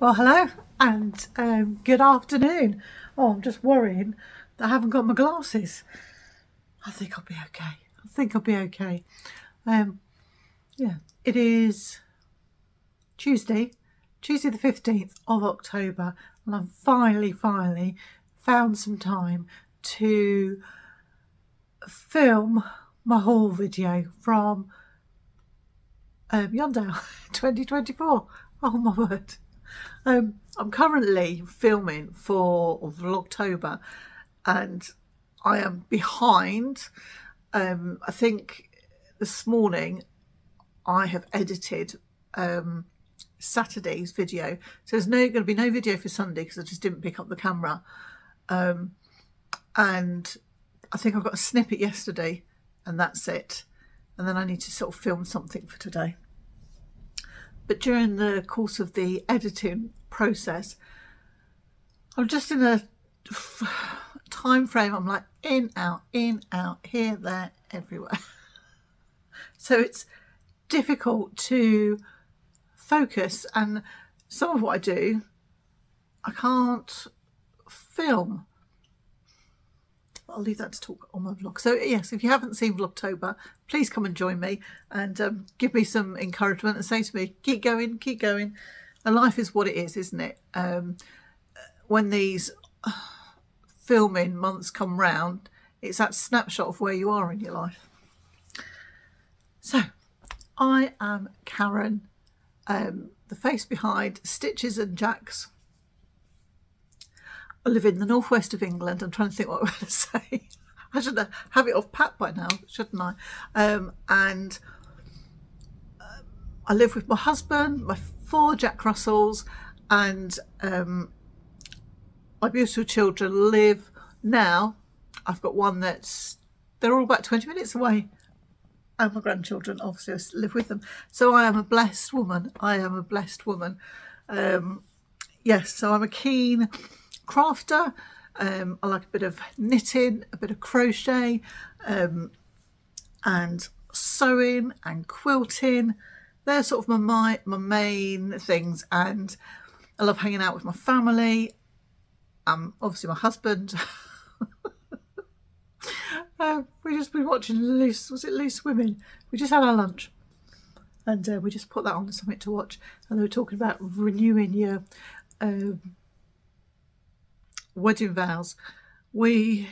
Well, hello and good afternoon. Oh, I'm just worrying that I haven't got my glasses. I think I'll be okay. Yeah, it is Tuesday the 15th of October, and I've finally found some time to film my haul video from Yarndale 2024. Oh my word. I'm currently filming for Vlogtober and I am behind. I think this morning I have edited Saturday's video, so there's going to be no video for Sunday because I just didn't pick up the camera, and I think I've got a snippet yesterday and that's it, and then I need to sort of film something for today. But during the course of the editing process, I'm just in a time frame. I'm like in, out, here, there, everywhere. So it's difficult to focus, and some of what I do, I can't film. I'll leave that to talk on my vlog. So yes, if you haven't seen Vlogtober, please come and join me and give me some encouragement and say to me, keep going. And life is what it is, isn't it? When these filming months come round, it's that snapshot of where you are in your life. So I am Karen, the face behind Stitches and Jacks. I live in the northwest of England. I'm trying to think what I'm going to say. I should have it off pat by now, shouldn't I? And I live with my husband, my 4 Jack Russells, and my beautiful children live now. I've got one they're all about 20 minutes away. And my grandchildren obviously I live with them. So I am a blessed woman. Yes, so I'm a keen crafter. I like a bit of knitting, a bit of crochet, and sewing and quilting. They're sort of my main things, and I love hanging out with my family. Obviously my husband. We've just been watching Loose Women. We just had our lunch and we just put that on as something to watch, and they were talking about renewing your wedding vows. We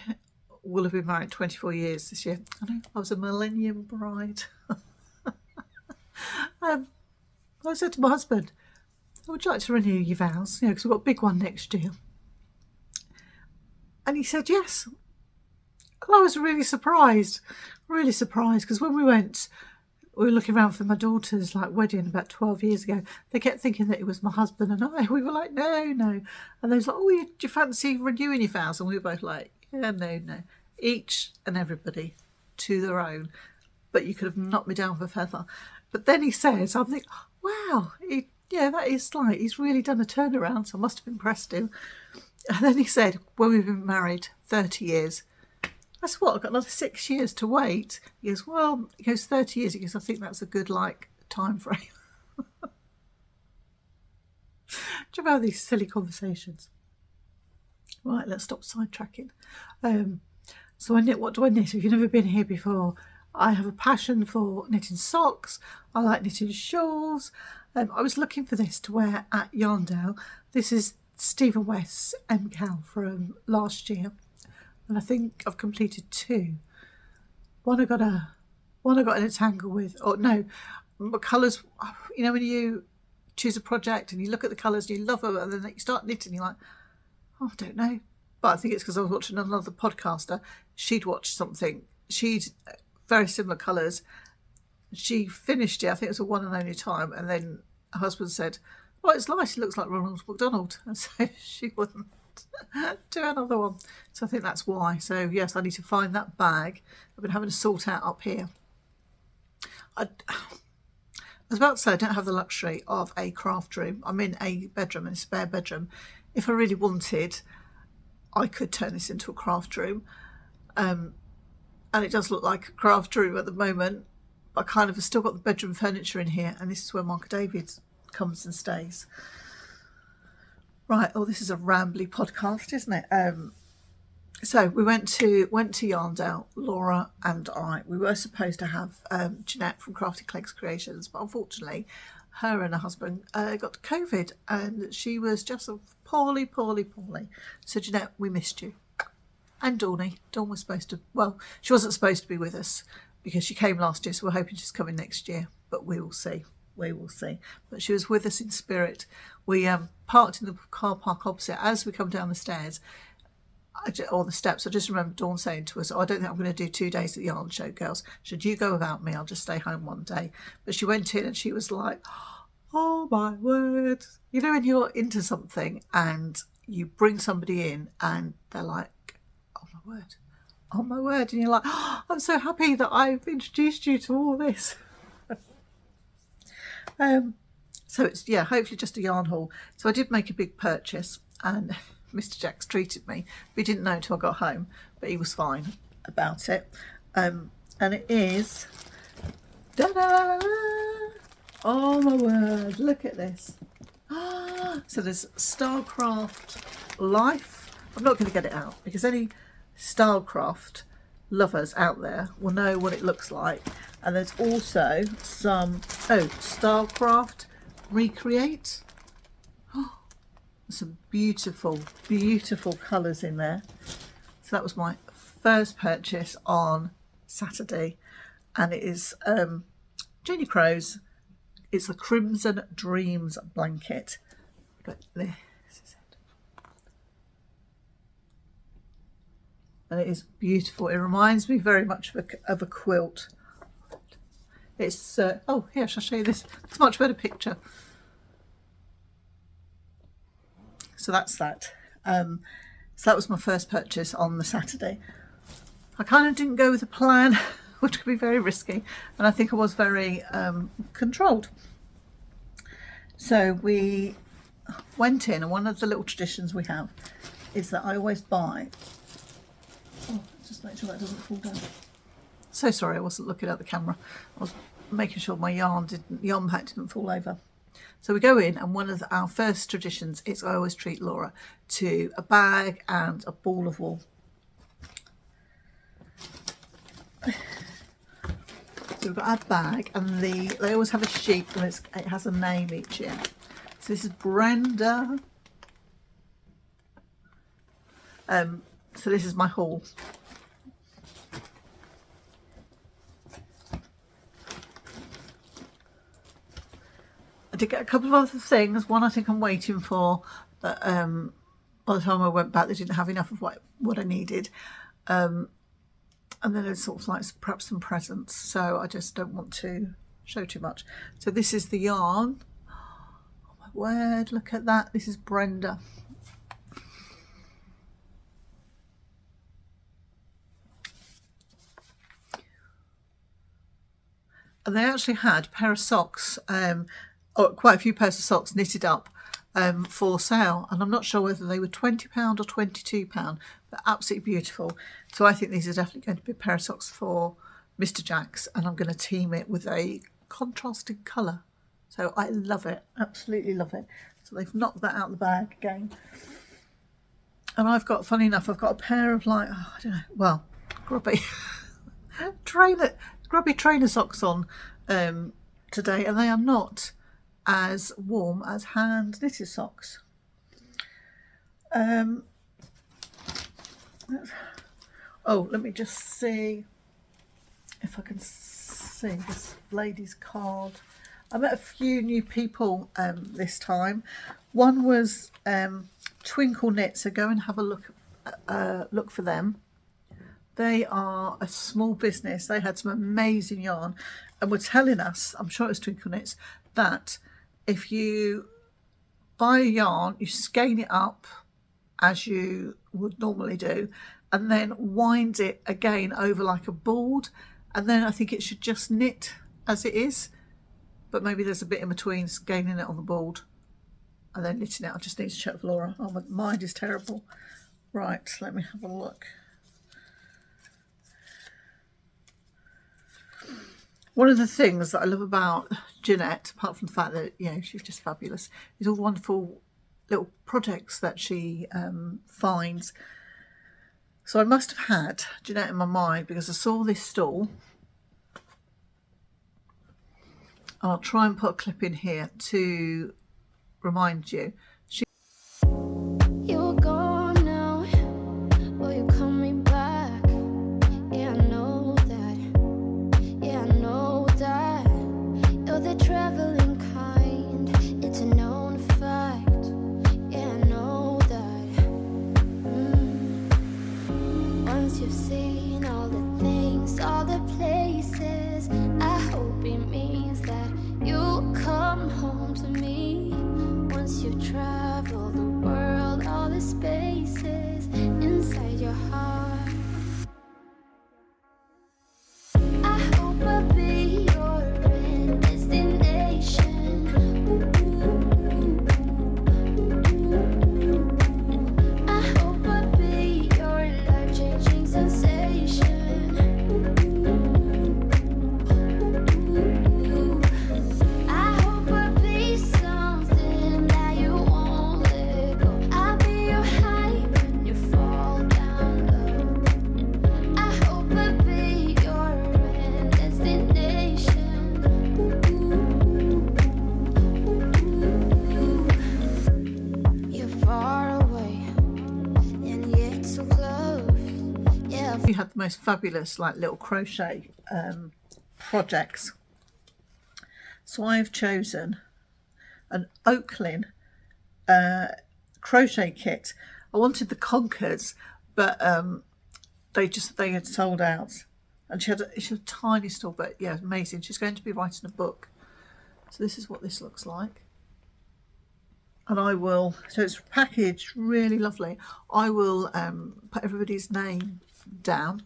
will have been married 24 years this year. I know, I was a millennium bride. I said to my husband, would you like to renew your vows? Because we've got a big one next year. And he said yes. And I was really surprised, because when we were looking around for my daughter's wedding about 12 years ago. They kept thinking that it was my husband and I. We were like, no. And they was like, oh, do you fancy renewing your vows? And we were both like, yeah, no. Each and everybody to their own. But you could have knocked me down with a feather. But then he says, I'm thinking, wow, that is he's really done a turnaround, so I must have impressed him. And then he said, when we've been married 30 years, I said, what, I've got another 6 years to wait. He goes, 30 years. He goes, I think that's a good, time frame. Do you have these silly conversations? Right, let's stop sidetracking. So I knit. What do I knit? If you've never been here before, I have a passion for knitting socks. I like knitting shawls. I was looking for this to wear at Yarndale. This is Stephen West's MCAL from last year. And I think I've completed 2. One I got an entangle with. Or no, colours. When you choose a project and you look at the colours and you love them, and then you start knitting, you're like, oh, I don't know. But I think it's because I was watching another podcaster. She'd watched something. She'd very similar colours. She finished it. I think it was a one and only time. And then her husband said, well, it's nice. It looks like Ronald McDonald. And so she wouldn't do another one. So I think that's why. So yes, I need to find that bag. I've been having to sort out up here. I was about to say I don't have the luxury of a craft room. I'm in a bedroom, a spare bedroom. If I really wanted, I could turn this into a craft room. And it does look like a craft room at the moment. I kind of have still got the bedroom furniture in here, and this is where Mark David comes and stays. Right, oh, this is a rambly podcast, isn't it? So we went to Yarndale, Laura and I. We were supposed to have Jeanette from Crafty Clegs Creations, but unfortunately, her and her husband got COVID, and she was just poorly. So Jeanette, we missed you, and Dawn was supposed to. Well, she wasn't supposed to be with us because she came last year, so we're hoping she's coming next year. But we will see. We will see. But she was with us in spirit. We parked in the car park opposite. As we come down the stairs, or the steps, I just remember Dawn saying to us, "Oh, I don't think I'm going to do 2 days at the yarn show, girls. Should you go without me? I'll just stay home one day." But she went in and she was like, "Oh my word." You know, when you're into something and you bring somebody in and they're like, "Oh my word." And you're like, "Oh, I'm so happy that I've introduced you to all this." So it's, yeah, hopefully just a yarn haul. So I did make a big purchase, and Mr. Jacks treated me. We didn't know until I got home, but he was fine about it. And it is, oh my word, look at this. So there's Starcraft Life. I'm not going to get it out because any Starcraft lovers out there will know what it looks like. And there's also some Starcraft Recreate. Some beautiful colours in there. So that was my first purchase on Saturday, and it is Jenny Crow's. It's the Crimson Dreams blanket. But this is it, and it is beautiful. It reminds me very much of a quilt. It's oh, here, shall I show you this? It's a much better picture. So that's that. So that was my first purchase on the Saturday. I kind of didn't go with a plan, which could be very risky, and I think I was very controlled. So we went in, and one of the little traditions we have is that I always buy. Oh, just make sure that doesn't fall down. So sorry, I wasn't looking at the camera. I was making sure my yarn pack didn't fall over. So we go in, and one of our first traditions is I always treat Laura to a bag and a ball of wool. So we've got our bag, and they always have a sheet, and it has a name each year. So this is Brenda. So this is my haul. I did get a couple of other things. One I think I'm waiting for, but by the time I went back, they didn't have enough of what I needed. And then there's sort of like perhaps some presents, so I just don't want to show too much. So this is the yarn. Oh my word, look at that. This is Brenda. And they actually had a pair of socks, or quite a few pairs of socks knitted up for sale, and I'm not sure whether they were £20 or £22, but absolutely beautiful. So I think these are definitely going to be a pair of socks for Mr. Jacks, and I'm going to team it with a contrasting colour. So I love it, absolutely love it. So they've knocked that out of the bag again. And I've got, funny enough, I've got a pair of like, oh, I don't know, well, grubby trainer socks on today, and they are not as warm as hand knitted socks. Oh, let me just see if I can see this lady's card. I met a few new people this time. One was Twinkle Knit, so go and have a look for them. They are a small business. They had some amazing yarn, and were telling us, I'm sure it was Twinkle Knits, that if you buy a yarn, you skein it up as you would normally do, and then wind it again over like a board, and then I think it should just knit as it is, but maybe there's a bit in between skeining it on the board and then knitting it. I just need to check with Laura. Oh, my mind is terrible. Right, let me have a look. One of the things that I love about Jeanette, apart from the fact that, you know, she's just fabulous, is all the wonderful little projects that she finds. So I must have had Jeanette in my mind because I saw this stall. I'll try and put a clip in here to remind you. You're gone now, will you coming back? Yeah, I know that. Yeah, I know that. You're the traveling kind. It's a known fact. Yeah, I know that. Once you've seen all the things, all the places, I hope it means that you'll come home to me. Once you've traveled the world, all the spaces inside your heart, I hope I'll be your end destination. I hope I'll be your life-changing sensation. I hope I'll be something that you won't let go. I'll be your high when you fall down low. I hope I'll be your end destination. You're far away and yet so close. Yeah. You had the most fabulous like little crochet projects. So I've chosen an Oaklin crochet kit. I wanted the Concords, but they had sold out. And she had a tiny stall, but yeah, amazing. She's going to be writing a book. So this is what this looks like. And I will, so it's packaged really lovely. I will put everybody's name down.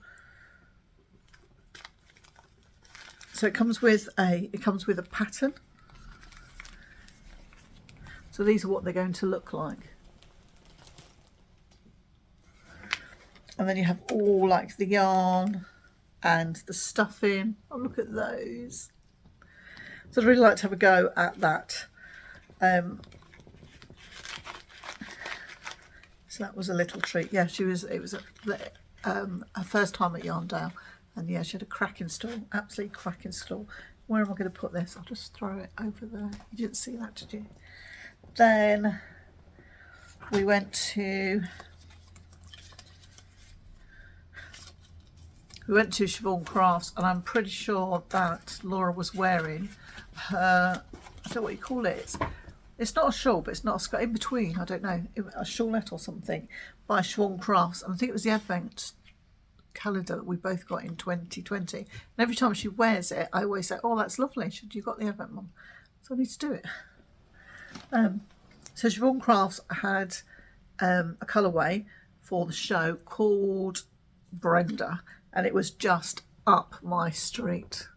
So it comes with a pattern. So these are what they're going to look like. And then you have all like the yarn and the stuffing. Oh, look at those. So I'd really like to have a go at that. So that was a little treat. Yeah, it was her first time at Yarndale. And yeah, she had a cracking stall, absolutely cracking stall. Where am I going to put this? I'll just throw it over there. You didn't see that, did you? Then we went to Siobhan Crafts, and I'm pretty sure that Laura was wearing her, I don't know what you call it. It's not a shawl, but it's not a skirt. In between, I don't know, a shawlette or something by Siobhan Crafts. And I think it was the Advent calendar that we both got in 2020. And every time she wears it, I always say, oh, that's lovely. Should you got the Advent one? So I need to do it. So Siobhan Crafts had a colourway for the show called Brenda, and it was just up my street.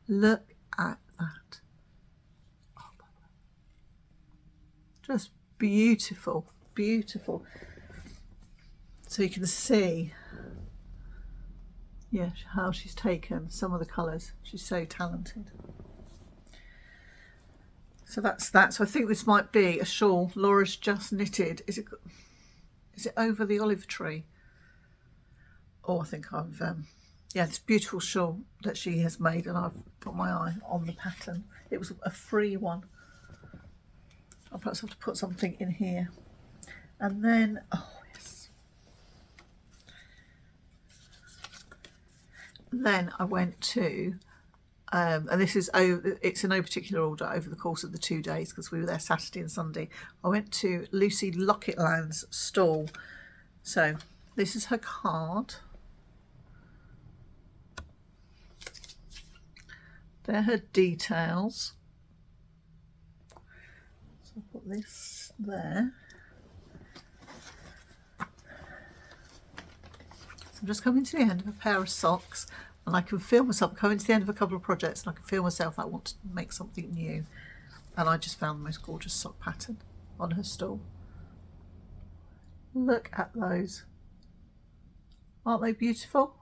Look at that. Just beautiful, beautiful. So you can see, yeah, how she's taken some of the colours. She's so talented. So that's that. So I think this might be a shawl Laura's just knitted. Is it over the olive tree? Oh, I think I've yeah, this beautiful shawl that she has made, and I've got my eye on the pattern. It was a free one. I'll perhaps have to put something in here. And then, oh yes. Then I went to, and this is it's in no particular order over the course of the 2 days because we were there Saturday and Sunday. I went to Lucy Locketland's stall. So this is her card. They're her details. So I'll put this there. So I'm just coming to the end of a pair of socks, and I can feel myself coming to the end of a couple of projects, and I can feel myself I want to make something new. And I just found the most gorgeous sock pattern on her stall. Look at those. Aren't they beautiful?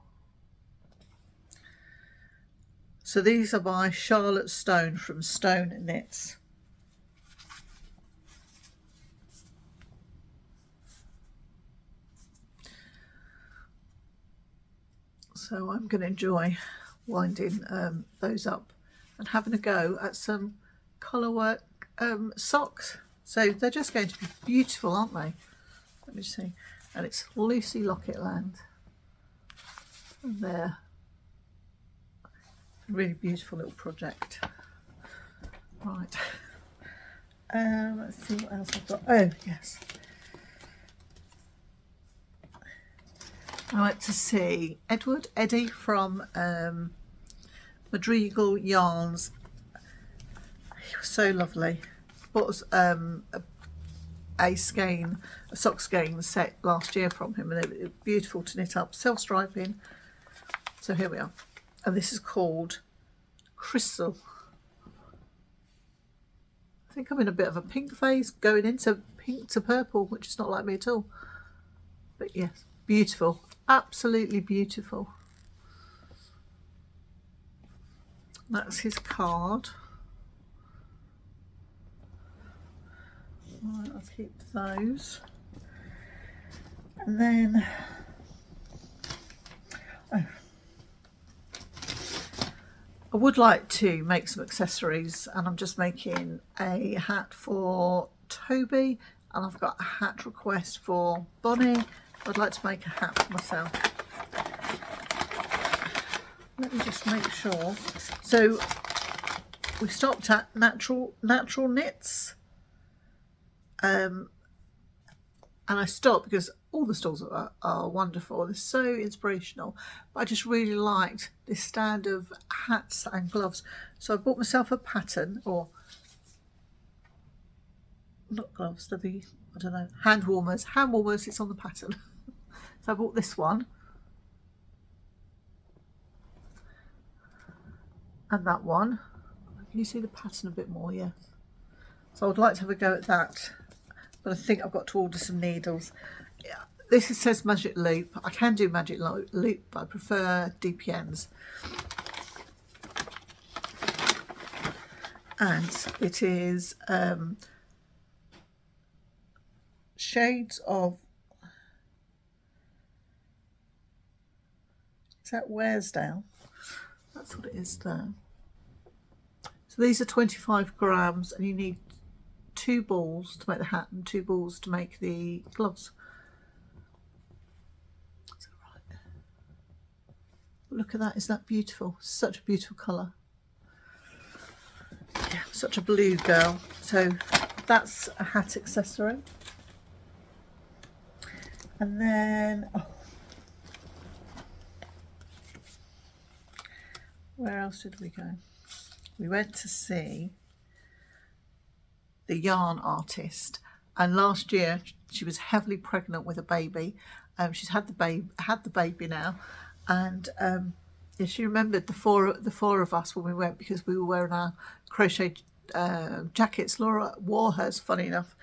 So these are by Charlotte Stone from Stone Knits. So I'm going to enjoy winding those up and having a go at some colour work socks. So they're just going to be beautiful, aren't they? Let me see. And it's Lucy Lockett Land. And there. Really beautiful little project. Right. Let's see what else I've got. Oh, yes. I went to see Eddie from Madrigal Yarns. He was so lovely. Bought us a sock skein set last year from him, and they were beautiful to knit up, self-striping. So here we are. And this is called Crystal. I think I'm in a bit of a pink phase, going into pink to purple, which is not like me at all. But yes, beautiful. Absolutely beautiful. That's his card. Right, I'll keep those. And then I would like to make some accessories, and I'm just making a hat for Toby, and I've got a hat request for Bonnie. I'd like to make a hat for myself. Let me just make sure. So we stopped at natural knits, and I stopped because all the stalls are wonderful. They're so inspirational, but I just really liked this stand of hats and gloves. So I bought myself a pattern, or not gloves, they're the, I don't know, hand warmers, it's on the pattern. So I bought this one and that one. Can you see the pattern a bit more? Yes. So I would like to have a go at that, but I think I've got to order some needles. Yeah, this says magic loop. I can do magic loop, but I prefer DPNs. And it is shades of, is that Waresdale? That's what it is there. So these are 25 grams, and you need 2 balls to make the hat and 2 balls to make the gloves. Is that right? Look at that, is that beautiful? Such a beautiful colour. Yeah, such a blue girl. So that's a hat accessory. And then, where else did we go? We went to see the yarn artist, and last year she was heavily pregnant with a baby. She's had the baby now, and yeah, she remembered the four of us when we went, because we were wearing our crochet jackets. Laura wore hers, funny enough.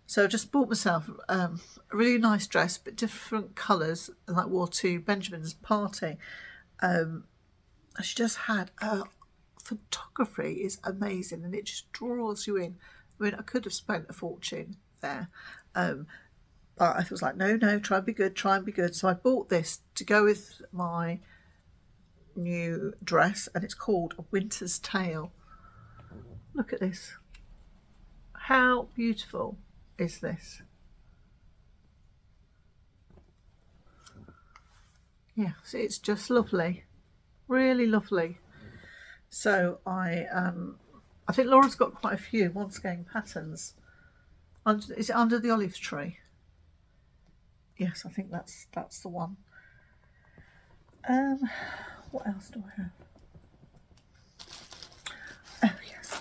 So I just bought myself a really nice dress, but different colours, and like wore to Benjamin's party. She just had photography is amazing, and it just draws you in. I mean, I could have spent a fortune there, but I was like, no, try and be good. So I bought this to go with my new dress, and it's called A Winter's Tale. Look at this. How beautiful is this? Yeah, so it's just lovely, really lovely. So I think Laura's got quite a few once again patterns. Is it Under the Olive Tree? Yes, I think that's the one. What else do I have? Oh yes,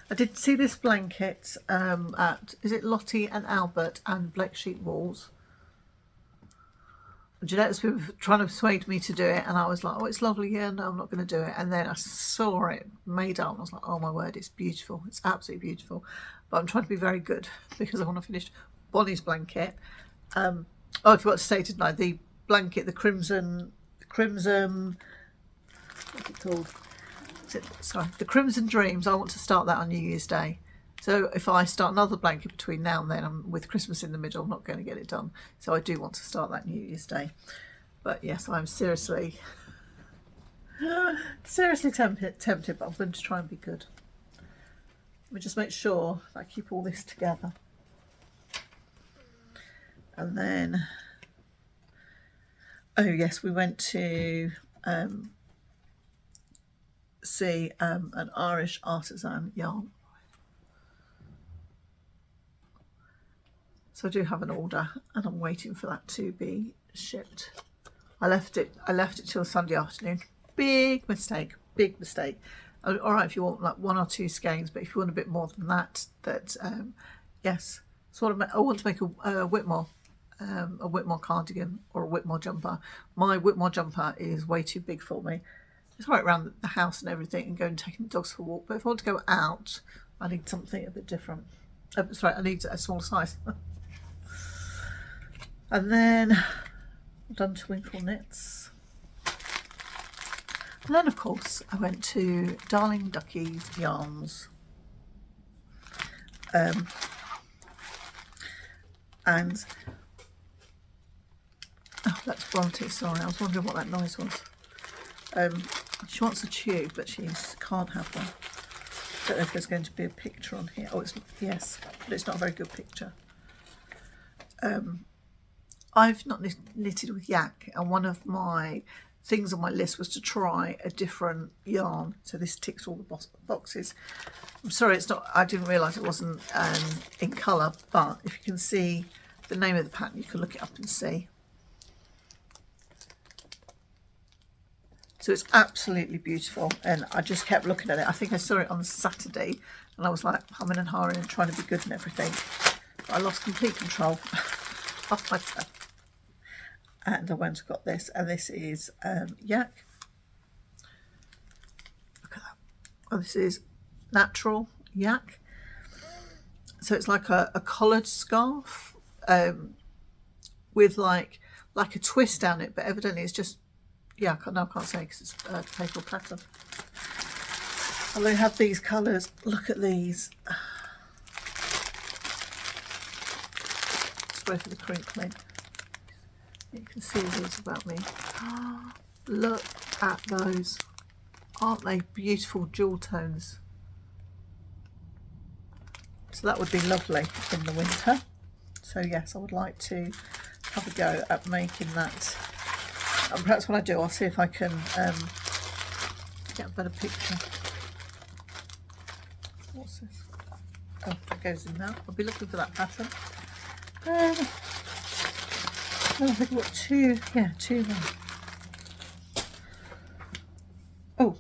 I did see this blanket at, is it Lottie and Albert and Black Sheep Walls. Jeanette's been trying to persuade me to do it, and I was like, oh, it's lovely, yeah, no, I'm not going to do it. And then I saw it made up, and I was like, oh my word, it's beautiful, it's absolutely beautiful. But I'm trying to be very good because I want to finish Bonnie's blanket. Oh, I forgot to say, didn't I, the blanket, the crimson, what's it called? The Crimson Dreams. I want to start that on New Year's Day. So if I start another blanket between now and then, I'm with Christmas in the middle, I'm not going to get it done. So I do want to start that New Year's Day. But yes, I'm seriously tempted, but I'm going to try and be good. Let me just make sure that I keep all this together. And then, oh yes, we went to see an Irish artisan yarn. So I do have an order, and I'm waiting for that to be shipped. I left it till Sunday afternoon. Big mistake. All right, if you want like 1 or 2 skeins, but if you want a bit more than that, yes. So I want to make a Whitmore cardigan or a Whitmore jumper. My Whitmore jumper is way too big for me. It's right around the house and everything, and go and take the dogs for a walk. But if I want to go out, I need something a bit different. I need a smaller size. And then I've done Twinkle Knits. And then, of course, I went to Darling Ducky's Yarns. And oh, that's Bronte, sorry, I was wondering what that noise was. She wants a tube, but she can't have one. Don't know if there's going to be a picture on here. Oh, yes, but it's not a very good picture. I've not knitted with yak, and one of my things on my list was to try a different yarn. So this ticks all the boxes. I'm sorry, it's not. I didn't realise it wasn't in colour, but if you can see the name of the pattern, you can look it up and see. So it's absolutely beautiful, and I just kept looking at it. I think I saw it on Saturday, and I was like humming and hawing and trying to be good and everything. But I lost complete control of myself. And I went and got this, and this is yak. Look at that. Oh, this is natural yak. So it's like a collared scarf with like a twist down it, but evidently it's just yak. No, I can't say because it's paper pattern. And they have these colours. Look at these. Just wait for the crinkling. You can see these about me. Look at those. Aren't they beautiful jewel tones? So that would be lovely in the winter. So yes, I would like to have a go at making that. And perhaps when I do, I'll see if I can get a better picture. What's this? Oh, that goes in now. I'll be looking for that pattern. I think I've got two there. Oh,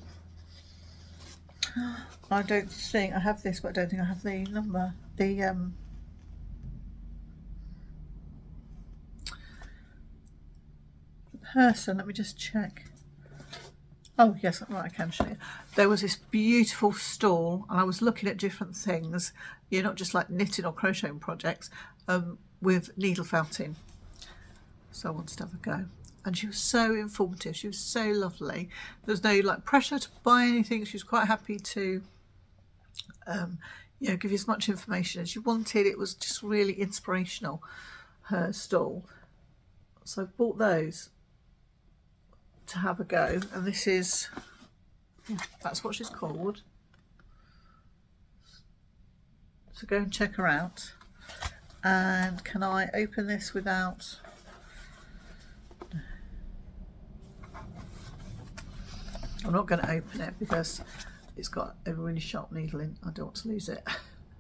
I don't think I have this, but I don't think I have the number. The person, let me just check. Oh yes, right, I can show you. There was this beautiful stall, and I was looking at different things, not just like knitting or crocheting projects, with needle felting. So I wanted to have a go, and she was so informative. She was so lovely. There was no like pressure to buy anything. She was quite happy to give you as much information as you wanted. It was just really inspirational, her stall. So I bought those to have a go, and this is that's what she's called. So go and check her out. And can I open this without? I'm not going to open it because it's got a really sharp needle in. I don't want to lose it,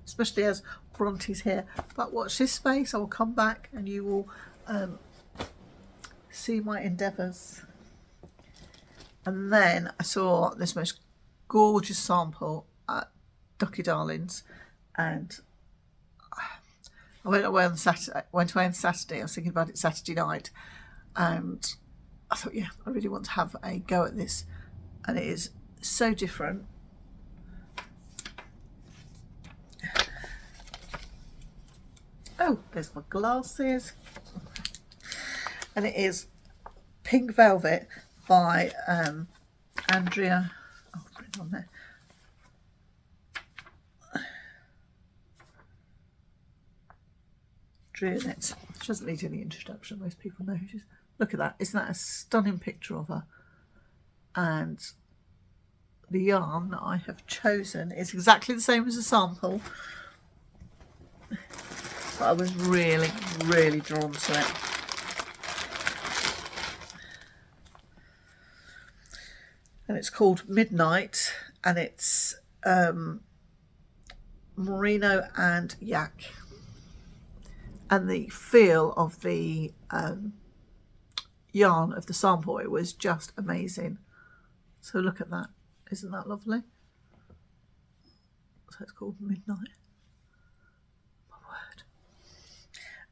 especially as Bronte's here. But watch this space. I will come back and you will see my endeavours. And then I saw this most gorgeous sample at Ducky Darlings, and I went away on Saturday. I was thinking about it Saturday night, and I thought, yeah, I really want to have a go at this. And it is so different. Oh, there's my glasses. And it is Pink Velvet by Andrea. I'll put it on there. Drew knits. She doesn't need any introduction. Most people know who she is. Look at that. Isn't that a stunning picture of her? And the yarn that I have chosen is exactly the same as the sample. But I was really, really drawn to it. And it's called Midnight, and it's merino and yak. And the feel of the yarn of the sample, it was just amazing. So look at that. Isn't that lovely? So it's called Midnight. My word.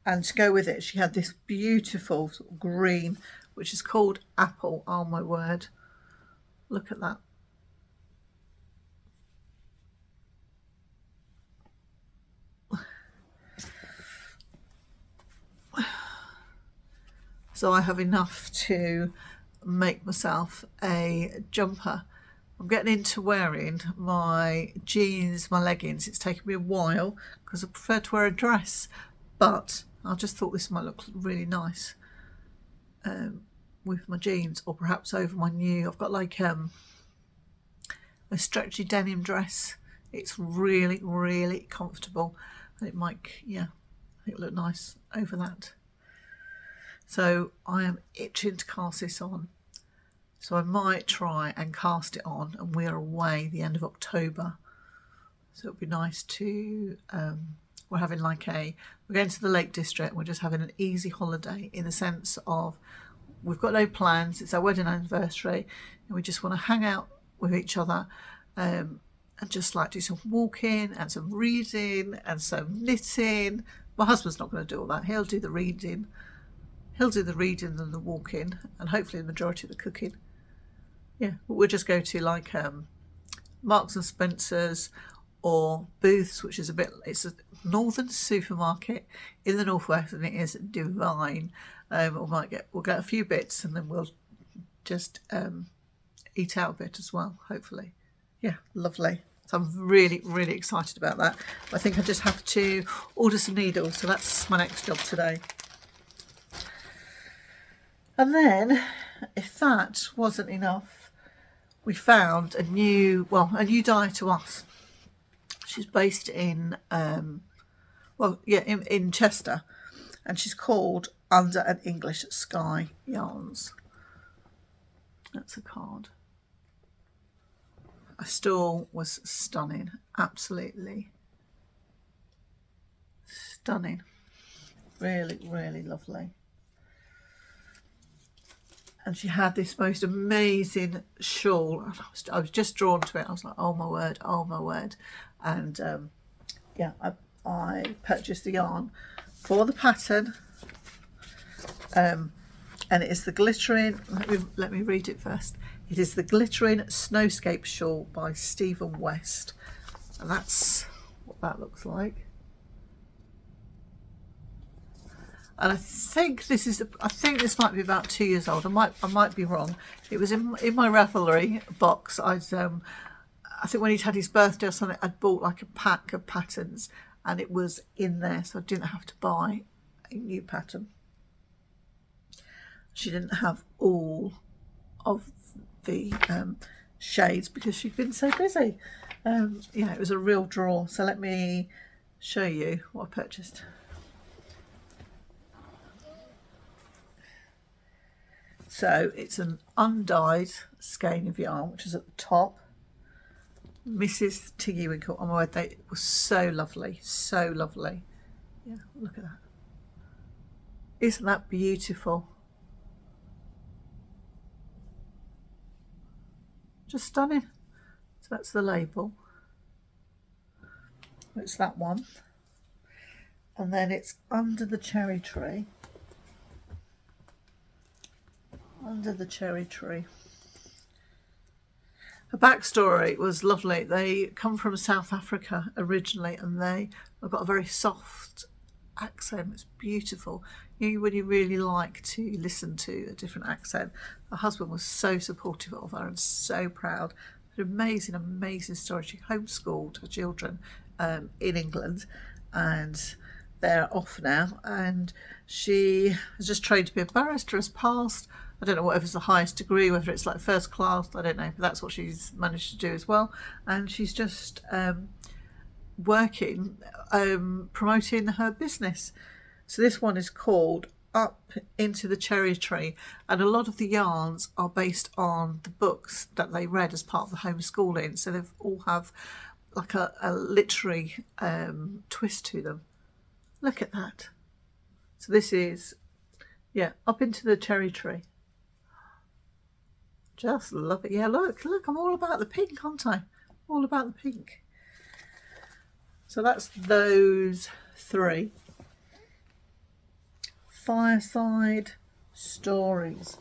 And to go with it, she had this beautiful sort of green, which is called Apple. Oh my word. Look at that. So I have enough to make myself a jumper. I'm getting into wearing my jeans, my leggings. It's taken me a while because I prefer to wear a dress, but I just thought this might look really nice with my jeans, or perhaps over my new, I've got like a stretchy denim dress. It's really, really comfortable, and it might, yeah, I think it'll look nice over that. So I am itching to cast this on. So I might try and cast it on, and we're away the end of October. So it'll be nice to, we're having like we're going to the Lake District. We're just having an easy holiday in the sense of we've got no plans. It's our wedding anniversary, and we just want to hang out with each other and just like do some walking and some reading and some knitting. My husband's not going to do all that. He'll do the reading. He'll do the reading and the walking, and hopefully the majority of the cooking. Yeah, but we'll just go to like Marks and Spencer's or Booths, which is it's a northern supermarket in the northwest, and it is divine. We'll get a few bits, and then we'll just eat out a bit as well, hopefully. Yeah, lovely. So I'm really, really excited about that. I think I just have to order some needles, so that's my next job today. And then, if that wasn't enough, we found a new dye to us. She's based in, in Chester, and she's called Under an English Sky Yarns. That's a card. Her stall was stunning, absolutely stunning, really, really lovely. And she had this most amazing shawl. I was just drawn to it. I was like, oh my word, oh my word. And I purchased the yarn for the pattern. And it is the glittering, let me read it first. It is the Glittering Snowscape Shawl by Stephen West. And that's what that looks like. And I think this might be about 2 years old. I might be wrong. It was in my Ravelry box. I think when he'd had his birthday or something, I'd bought like a pack of patterns, and it was in there, so I didn't have to buy a new pattern. She didn't have all of the shades because she'd been so busy. It was a real draw. So let me show you what I purchased. So it's an undyed skein of yarn, which is at the top. Mrs. Tiggy Winkle. Oh my word, they were so lovely, so lovely. Yeah, look at that. Isn't that beautiful? Just stunning. So that's the label. It's that one. And then it's Under the Cherry Tree. Under the Cherry Tree. Her backstory was lovely. They come from South Africa originally, and they have got a very soft accent. It's beautiful. When you really like to listen to a different accent. Her husband was so supportive of her and so proud. An amazing, amazing story. She homeschooled her children in England, and they're off now, and she has just trained to be a barrister, has passed. I don't know whatever's the highest degree, whether it's like first class, I don't know, but that's what she's managed to do as well. And she's just working, promoting her business. So this one is called Up Into the Cherry Tree, and a lot of the yarns are based on the books that they read as part of the homeschooling, so they all have like a literary twist to them. Look at that. So this is, yeah, Up Into the Cherry Tree. Just love it. Yeah, look, I'm all about the pink, aren't I? All about the pink. So that's those three. Fireside Stories.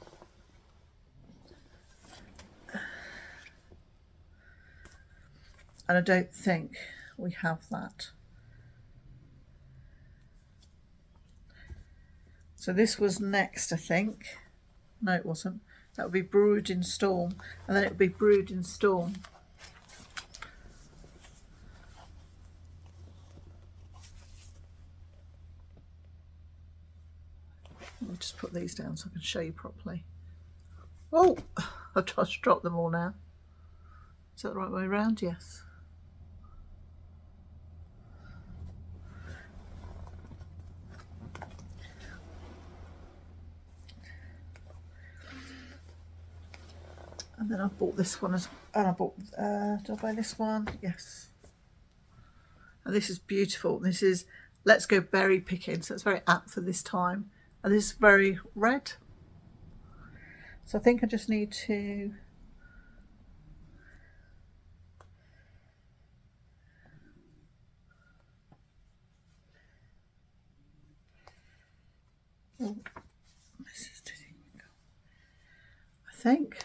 And I don't think we have that. So this was next, I think. No, it wasn't. That would be Brewed in Storm, and then it would be Brewed in Storm. Let me just put these down so I can show you properly. Oh, I've just dropped them all now. Is that the right way around? Yes. And then I bought this one and I bought, did I buy this one? Yes. And this is beautiful. This is Let's Go Berry Picking, so it's very apt for this time. And this is very red. So I think I just need to I think.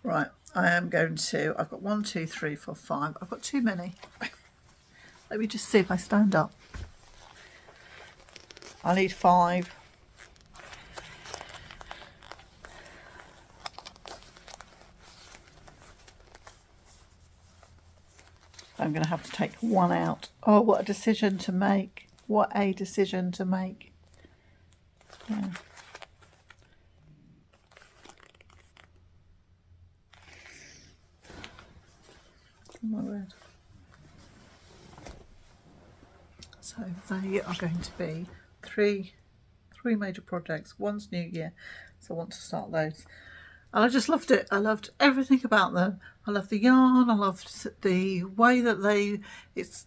Right, I am going to, I've got 1, 2, 3, 4, 5. I've got too many. Let me just see if I stand up. I need 5. I'm going to have to take one out. Oh, what a decision to make. What a decision to make. Yeah. Oh my word. So they are going to be three major projects. One's New Year, so I want to start those. And I just loved it. I loved everything about them. I loved the yarn. I loved the way that it's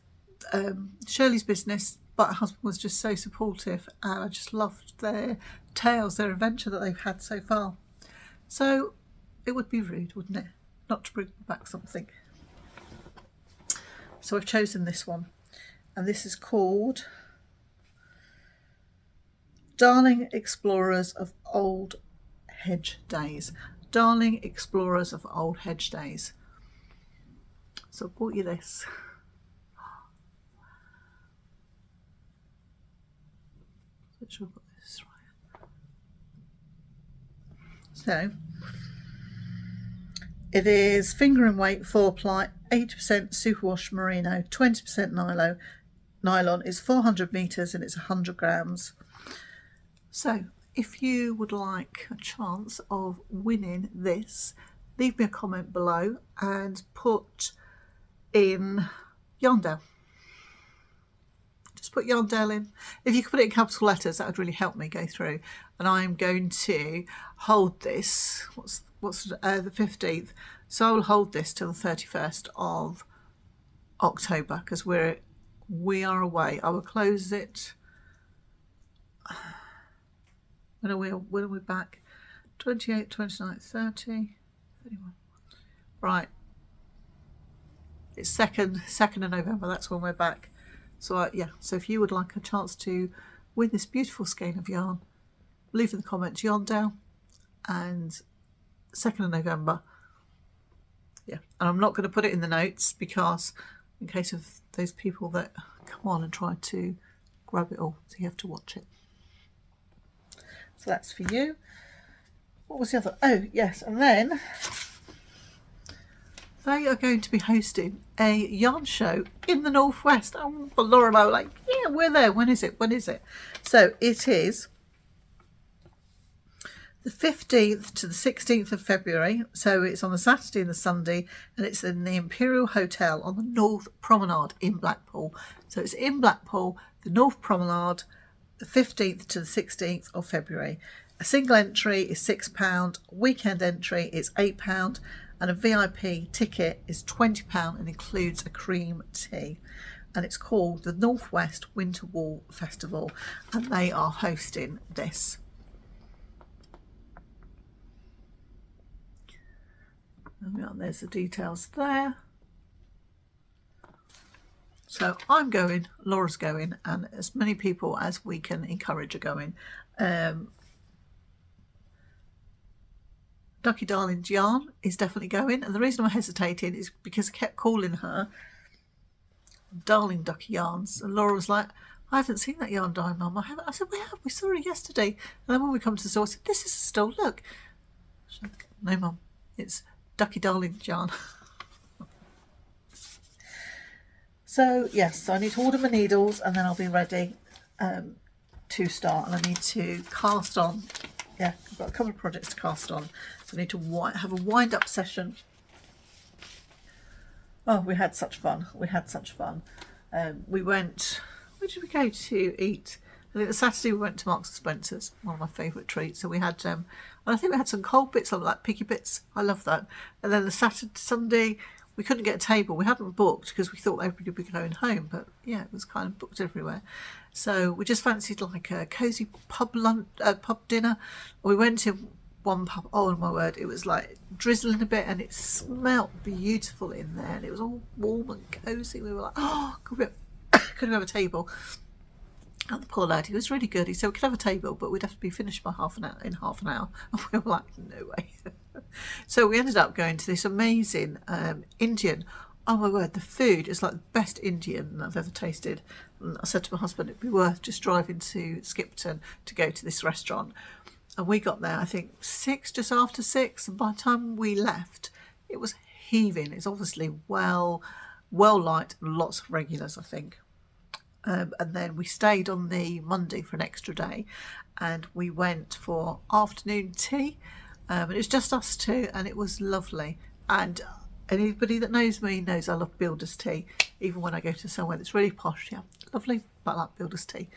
Shirley's business, but her husband was just so supportive, and I just loved their tales, their adventure that they've had so far. So it would be rude, wouldn't it, not to bring back something. So I've chosen this one, and this is called Darling Explorers of Old Hedge Days. Darling Explorers of Old Hedge Days. So I bought you this. Make sure I've got this right. So it is finger and weight 4-ply, 80% superwash merino, 20% nylon. It's 400 metres and it's 100 grams. So if you would like a chance of winning this, leave me a comment below and put in Yarndale. Just put Yarndale in. If you could put it in capital letters, that would really help me go through. And I'm going to hold this, what's the 15th, so I will hold this till the 31st of October, because we are away. I will close it. When are we back? 28, 29, 30, 31. Right. It's 2nd of November. That's when we're back. So yeah. So if you would like a chance to win this beautiful skein of yarn, leave in the comments Yarndale and 2nd of November. Yeah. And I'm not going to put it in the notes because in case of those people that come on and try to grab it all, so you have to watch it. So that's for you. What was the other? Oh yes, and then they are going to be hosting a yarn show in the Northwest. Oh, Laura and I were like, yeah, we're there. When is it? So it is the 15th to the 16th of February. So it's on the Saturday and the Sunday, and it's in the Imperial Hotel on the North Promenade in Blackpool. So it's in Blackpool, the North Promenade, the 15th to the 16th of February. A single entry is £6, weekend entry is £8, and a VIP ticket is £20 and includes a cream tea. And it's called the Northwest Winter Wool Festival, and they are hosting this. And there's the details there. So I'm going, Laura's going, and as many people as we can encourage are going. Ducky Darling's yarn is definitely going, and the reason I'm hesitating is because I kept calling her Darling Ducky Yarns, and Laura was like, I haven't seen that yarn dye, Mum. I haven't. I said, we saw it yesterday. And then when we come to the store, I said, this is a store, look. She said, no, Mum, it's Ducky Darling's yarn. So yes, so I need to order my needles, and then I'll be ready to start. And I need to cast on. Yeah, I've got a couple of projects to cast on. So I need to have a wind-up session. Oh, we had such fun. We went, where did we go to eat? I think the Saturday we went to Marks and Spencer's, one of my favourite treats. So we had, and I think we had some cold bits, like piggy bits. I love that. And then the Sunday, we couldn't get a table. We hadn't booked because we thought everybody would be going home, but yeah, it was kind of booked everywhere. So we just fancied like a cosy pub dinner. We went to one pub. Oh my word, it was like drizzling a bit, and it smelt beautiful in there, and it was all warm and cosy. We were like, oh, could we have a table? And the poor lad, he was really good. He said we could have a table, but we'd have to be finished by half an hour. And we were like, no way. So we ended up going to this amazing Indian. Oh my word, the food is like the best Indian I've ever tasted. And I said to my husband, it'd be worth just driving to Skipton to go to this restaurant. And we got there, I think, just after 6. And by the time we left, it was heaving. It's obviously well liked, lots of regulars, I think. And then we stayed on the Monday for an extra day, and we went for afternoon tea. And it was just us two, and it was lovely. And anybody that knows me knows I love builder's tea, even when I go to somewhere that's really posh. Yeah, lovely, but I like builder's tea.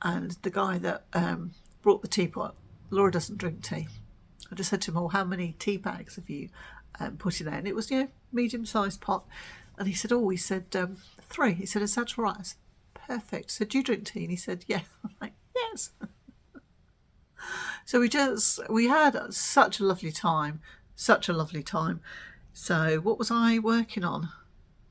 And the guy that brought the teapot, Laura doesn't drink tea. I just said to him, oh, how many tea bags have you put in there? And it was, medium-sized pot. And he said, 3. He said, is that all right? I said, perfect. I said, do you drink tea? And he said, yeah. I'm like, yes. So we had such a lovely time. So what was I working on?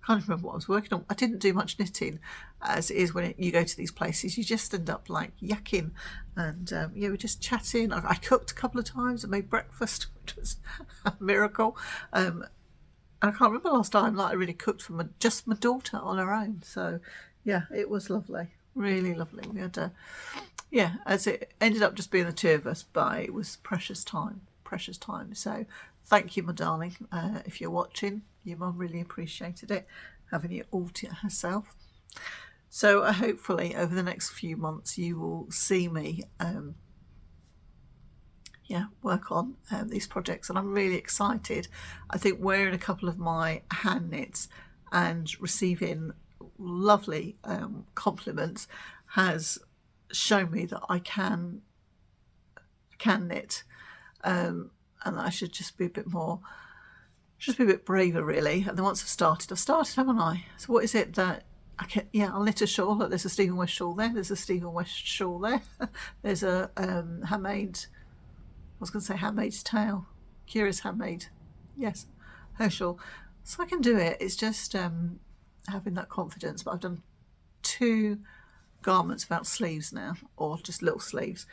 I can't remember what I was working on. I didn't do much knitting, as it is when you go to these places. You just end up like yakking, and we're just chatting. I cooked a couple of times. I made breakfast, which was a miracle. And I can't remember last time I really cooked for just my daughter on her own. So yeah, it was lovely, really lovely. We had as it ended up just being the two of us, but it was precious time. So thank you, my darling. If you're watching, your mum really appreciated it, having it all to herself. So hopefully over the next few months you will see me work on these projects, and I'm really excited. I think wearing a couple of my hand knits and receiving lovely compliments has shown me that I can knit, and I should just be a bit braver really. And then once I've started, haven't I? So what is it that I can? Yeah, I'll knit a shawl. Look, there's a Stephen West shawl there. There's a Stephen West shawl there. There's a handmade. I was going to say handmaid's tale. Curious handmade. Yes, her shawl. So I can do it. It's just having that confidence. But I've done 2 garments without sleeves now, or just little sleeves.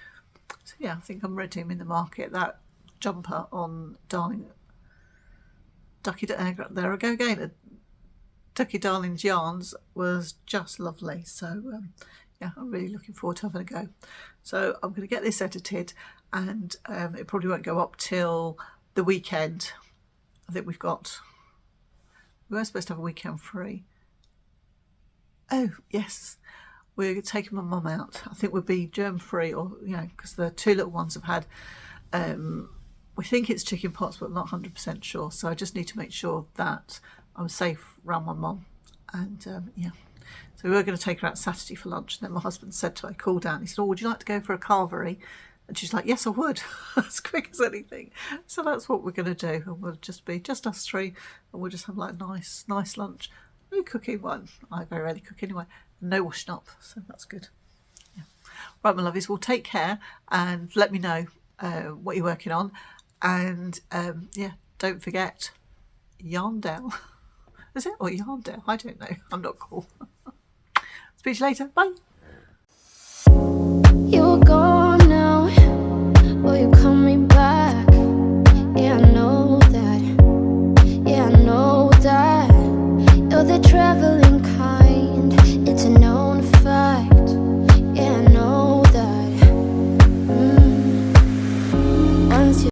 So yeah, I think I'm ready. I'm in the market. That jumper on Darling Ducky, there I go again. Ducky Darling's yarns was just lovely. So yeah, I'm really looking forward to having a go. So I'm going to get this edited, and it probably won't go up till the weekend. I think we were supposed to have a weekend free. Oh yes, we're taking my mum out. I think we'll be germ free, or because the two little ones have had we think it's chicken pox, but not 100% sure. So I just need to make sure that I'm safe around my mum. And yeah, so we were going to take her out Saturday for lunch. And then my husband said to her, I called down. He said, "Oh, would you like to go for a carvery?" And she's like, "Yes, I would," as quick as anything. So that's what we're going to do. And we'll just be just us three, and we'll just have like a nice lunch. No cooking one. I very rarely cook anyway. No washing up, so that's good. Yeah. Right, my lovies, well, take care and let me know what you're working on. And yeah, don't forget Yarndale. Is it? Or Yarndale? I don't know. I'm not cool. Speak to you later. Bye. You were gone.